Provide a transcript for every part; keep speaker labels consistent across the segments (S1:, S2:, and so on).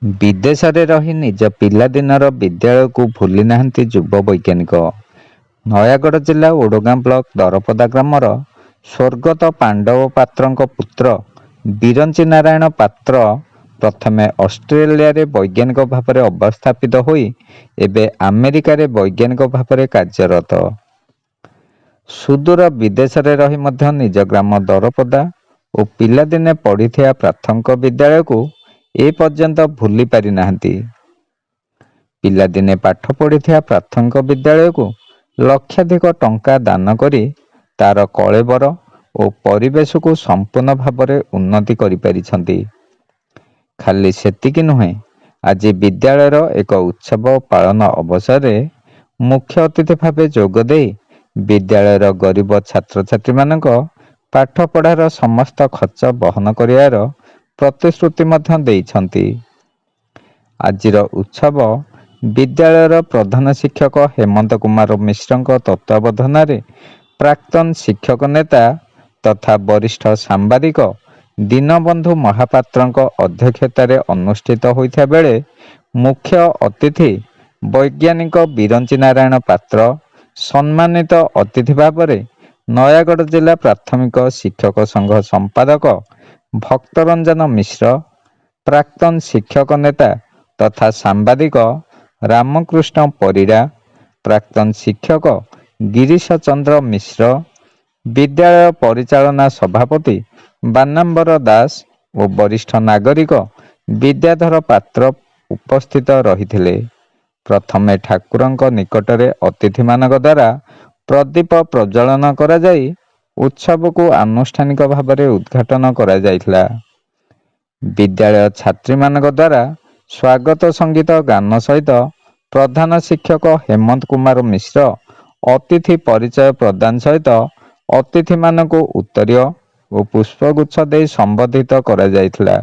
S1: ବିଦେଶରେ ରହି ନିଜ ପିଲାଦିନର ବିଦ୍ୟାଳୟକୁ ଭୁଲି ନାହାନ୍ତି ଯୁବ ବୈଜ୍ଞାନିକ। ନୟାଗଡ଼ ଜିଲ୍ଲା ଓଡ଼ଗାଁ ବ୍ଲକ ଦରପଦା ଗ୍ରାମର ସ୍ୱର୍ଗତ ପାଣ୍ଡବ ପାତ୍ରଙ୍କ ପୁତ୍ର ବିରଞ୍ଚି ନାରାୟଣ ପାତ୍ର ପ୍ରଥମେ ଅଷ୍ଟ୍ରେଲିଆରେ ବୈଜ୍ଞାନିକ ଭାବରେ ଅବସ୍ଥାପିତ ହୋଇ ଏବେ ଆମେରିକାରେ ବୈଜ୍ଞାନିକ ଭାବରେ କାର୍ଯ୍ୟରତ। ସୁଦୂର ବିଦେଶରେ ରହି ମଧ୍ୟ ନିଜ ଗ୍ରାମ ଦରପଦା ଓ ପିଲାଦିନେ ପଢ଼ିଥିବା ପ୍ରାଥମିକ ବିଦ୍ୟାଳୟକୁ ଏ ପର୍ଯ୍ୟନ୍ତ ଭୁଲି ପାରିନାହାନ୍ତି। ପିଲାଦିନେ ପାଠ ପଢ଼ିଥିବା ପ୍ରାଥମିକ ବିଦ୍ୟାଳୟକୁ ଲକ୍ଷାଧିକ ଟଙ୍କା ଦାନ କରି ତାର କଳେବର ଓ ପରିବେଶକୁ ସମ୍ପୂର୍ଣ୍ଣ ଭାବରେ ଉନ୍ନତି କରିପାରିଛନ୍ତି। ଖାଲି ସେତିକି ନୁହେଁ, ଆଜି ବିଦ୍ୟାଳୟର ଏକ ଉତ୍ସବ ପାଳନ ଅବସରରେ ମୁଖ୍ୟ ଅତିଥି ଭାବେ ଯୋଗ ଦେଇ ବିଦ୍ୟାଳୟର ଗରିବ ଛାତ୍ରଛାତ୍ରୀମାନଙ୍କ ପାଠପଢ଼ାର ସମସ୍ତ ଖର୍ଚ୍ଚ ବହନ କରିବାର ପ୍ରତିଶ୍ରୁତି ମଧ୍ୟ ଦେଇଛନ୍ତି। ଆଜିର ଉତ୍ସବ ବିଦ୍ୟାଳୟର ପ୍ରଧାନ ଶିକ୍ଷକ ହେମନ୍ତ କୁମାର ମିଶ୍ରଙ୍କ ତତ୍ତ୍ୱାବଧାନରେ ପ୍ରାକ୍ତନ ଶିକ୍ଷକ ନେତା ତଥା ବରିଷ୍ଠ ସାମ୍ବାଦିକ ଦୀନବନ୍ଧୁ ମହାପାତ୍ରଙ୍କ ଅଧ୍ୟକ୍ଷତାରେ ଅନୁଷ୍ଠିତ ହୋଇଥିବା ବେଳେ ମୁଖ୍ୟ ଅତିଥି ବୈଜ୍ଞାନିକ ବିରଞ୍ଚି ନାରାୟଣ ପାତ୍ର, ସମ୍ମାନିତ ଅତିଥି ଭାବରେ ନୟାଗଡ଼ ଜିଲ୍ଲା ପ୍ରାଥମିକ ଶିକ୍ଷକ ସଂଘ ସମ୍ପାଦକ ଭକ୍ତରଞ୍ଜନ ମିଶ୍ର, ପ୍ରାକ୍ତନ ଶିକ୍ଷକ ନେତା ତଥା ସାମ୍ବାଦିକ ରାମକୃଷ୍ଣ ପରିଡ଼ା, ପ୍ରାକ୍ତନ ଶିକ୍ଷକ ଗିରୀଶ ଚନ୍ଦ୍ର ମିଶ୍ର, ବିଦ୍ୟାଳୟ ପରିଚାଳନା ସଭାପତି ବାନାମ୍ବର ଦାସ ଓ ବରିଷ୍ଠ ନାଗରିକ ବିଦ୍ୟାଧର ପାତ୍ର ଉପସ୍ଥିତ ରହିଥିଲେ। ପ୍ରଥମେ ଠାକୁରଙ୍କ ନିକଟରେ ଅତିଥିମାନଙ୍କ ଦ୍ୱାରା ପ୍ରଦୀପ ପ୍ରଜ୍ୱଳନ କରାଯାଇ ଉତ୍ସବକୁ ଆନୁଷ୍ଠାନିକ ଭାବରେ ଉଦ୍ଘାଟନ କରାଯାଇଥିଲା। ବିଦ୍ୟାଳୟ ଛାତ୍ରୀମାନଙ୍କ ଦ୍ୱାରା ସ୍ୱାଗତ ସଙ୍ଗୀତ ଗାନ ସହିତ ପ୍ରଧାନ ଶିକ୍ଷକ ହେମନ୍ତ କୁମାର ମିଶ୍ର ଅତିଥି ପରିଚୟ ପ୍ରଦାନ ସହିତ ଅତିଥିମାନଙ୍କୁ ଉତ୍ତରୀୟ ଓ ପୁଷ୍ପଗୁଚ୍ଛ ଦେଇ ସମ୍ବର୍ଦ୍ଧିତ କରାଯାଇଥିଲା।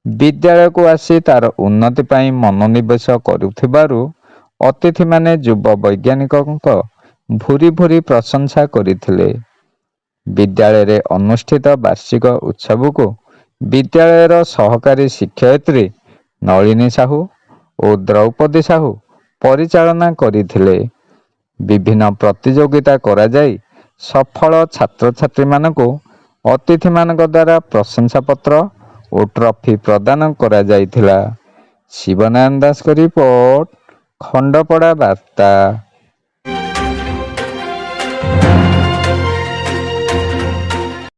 S1: ବିଦ୍ୟାଳୟକୁ ଆସି ତାର ଉନ୍ନତି ପାଇଁ ମନୋନିବେଶ କରୁଥିବାରୁ ଅତିଥିମାନେ ଯୁବ ବୈଜ୍ଞାନିକଙ୍କ ଭୂରି ଭୂରି ପ୍ରଶଂସା କରିଥିଲେ। ବିଦ୍ୟାଳୟରେ ଅନୁଷ୍ଠିତ ବାର୍ଷିକ ଉତ୍ସବକୁ ବିଦ୍ୟାଳୟର ସହକାରୀ ଶିକ୍ଷୟିତ୍ରୀ ନଳିନୀ ସାହୁ ଓ ଦ୍ରୌପଦୀ ସାହୁ ପରିଚାଳନା କରିଥିଲେ। ବିଭିନ୍ନ ପ୍ରତିଯୋଗିତା କରାଯାଇ ସଫଳ ଛାତ୍ରଛାତ୍ରୀମାନଙ୍କୁ ଅତିଥିମାନଙ୍କ ଦ୍ୱାରା ପ୍ରଶଂସାପତ୍ର ଓ ଟ୍ରଫି ପ୍ରଦାନ କରାଯାଇଥିଲା। ଶିବନାରାୟଣ ଦାସଙ୍କ ରିପୋର୍ଟ, ଖଣ୍ଡପଡ଼ା ବାର୍ତ୍ତା।